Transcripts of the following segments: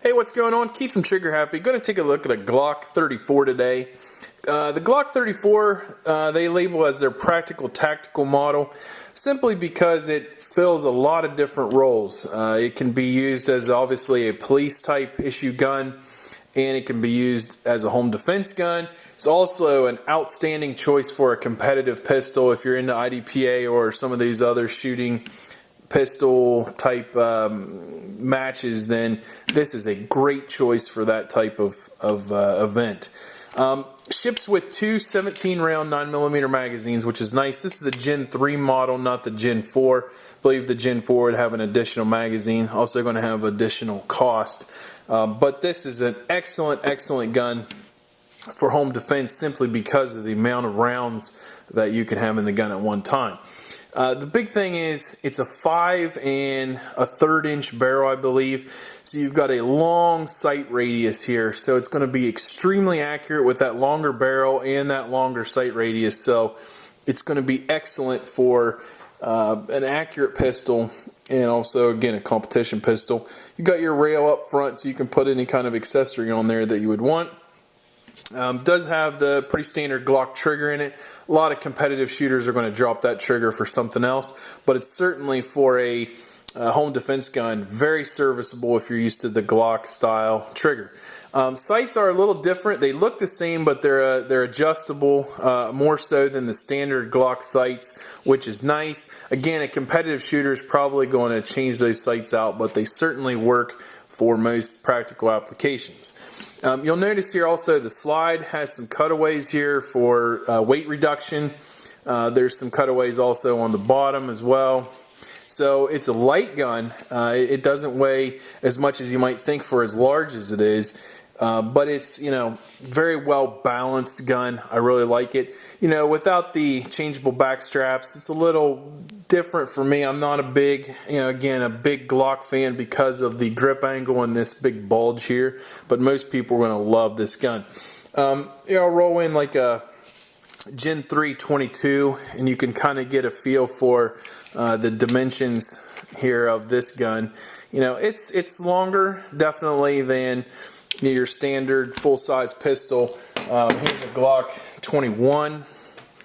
Hey, what's going on? Keith from Trigger Happy. Going to take a look at a Glock 34 today. The Glock 34, they label as their practical tactical model simply because it fills a lot of different roles. It can be used as obviously a police type issue gun, and it can be used as a home defense gun. It's also an outstanding choice for a competitive pistol if you're into IDPA or some of these other shooting pistol type matches. Then this is a great choice for that type of event. Ships with two 17-round 9mm magazines, which is nice. This is the Gen 3 model, not the Gen 4. I believe the Gen 4 would have an additional magazine, also going to have additional cost. But this is an excellent gun for home defense simply because of the amount of rounds that you can have in the gun at one time. The big thing is it's a 5 1/3 inch barrel, I believe. So you've got a long sight radius here. So it's going to be extremely accurate with that longer barrel and that longer sight radius. So it's going to be excellent for an accurate pistol and also, again, a competition pistol. You got your rail up front so you can put any kind of accessory on there that you would want. Does have the pretty standard Glock trigger in it. A lot of competitive shooters are going to drop that trigger for something else, but it's certainly for a home defense gun very serviceable if you're used to the Glock style trigger. Sights are a little different. They look the same, but they're adjustable more so than the standard Glock sights, which is nice. Again, a competitive shooter is probably going to change those sights out, but they certainly work for most practical applications. You'll notice here also the slide has some cutaways here for weight reduction. There's some cutaways also on the bottom as well. So it's a light gun. It doesn't weigh as much as you might think for as large as it is. But it's, very well balanced gun. I really like it. Without the changeable back straps, it's a little different for me. I'm not a big, again, a big Glock fan because of the grip angle and this big bulge here. But most people are going to love this gun. I'll roll in like a Gen 3 22, and you can kind of get a feel for the dimensions here of this gun. It's longer, definitely, than your standard full-size pistol. Here's a Glock 21,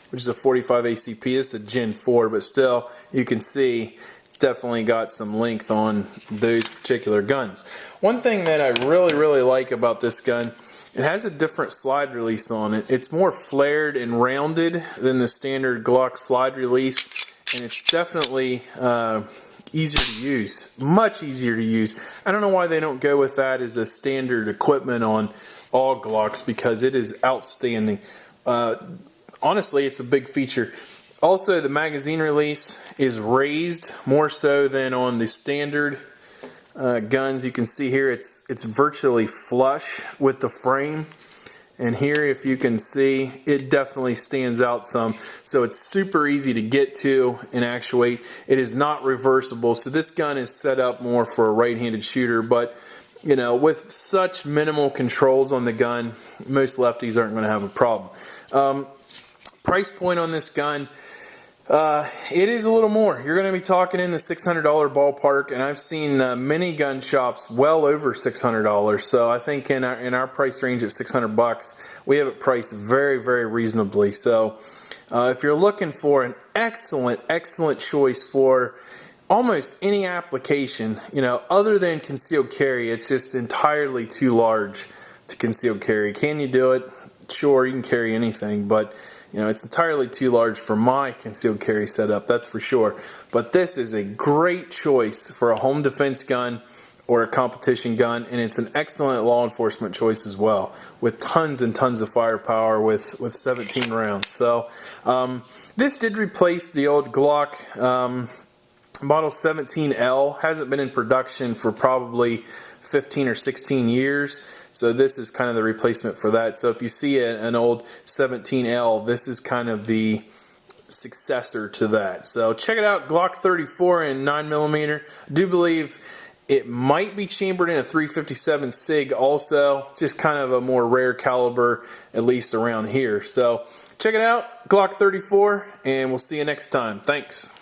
which is a 45 ACP. It's a Gen 4, but still, you can see it's definitely got some length on those particular guns. One thing that I really like about this gun, it has a different slide release on it. It's more flared and rounded than the standard Glock slide release, and it's definitely easier to use, much easier to use. I don't know why they don't go with that as a standard equipment on all Glocks, because it is outstanding. Honestly, it's a big feature. Also, the magazine release is raised more so than on the standard guns. You can see here it's virtually flush with the frame. And here, if you can see, it definitely stands out some. So it's super easy to get to and actuate. It is not reversible. So this gun is set up more for a right-handed shooter. But, with such minimal controls on the gun, most lefties aren't going to have a problem. Price point on this gun, it is a little more. You're going to be talking in the $600 ballpark, and I've seen many gun shops well over $600. So I think in our price range at $600, we have it priced very reasonably. So if you're looking for an excellent choice for almost any application, other than concealed carry, it's just entirely too large to concealed carry. Can you do it? Sure, you can carry anything, but it's entirely too large for my concealed carry setup, that's for sure. But this is a great choice for a home defense gun or a competition gun, and it's an excellent law enforcement choice as well, with tons and tons of firepower with 17 rounds. So this did replace the old Glock Model 17L. Hasn't been in production for probably 15 or 16 years. So this is kind of the replacement for that. So if you see an old 17L, this is kind of the successor to that. So check it out, Glock 34 in 9mm. I do believe it might be chambered in a 357 SIG also. Just kind of a more rare caliber, at least around here. So check it out, Glock 34, and we'll see you next time. Thanks.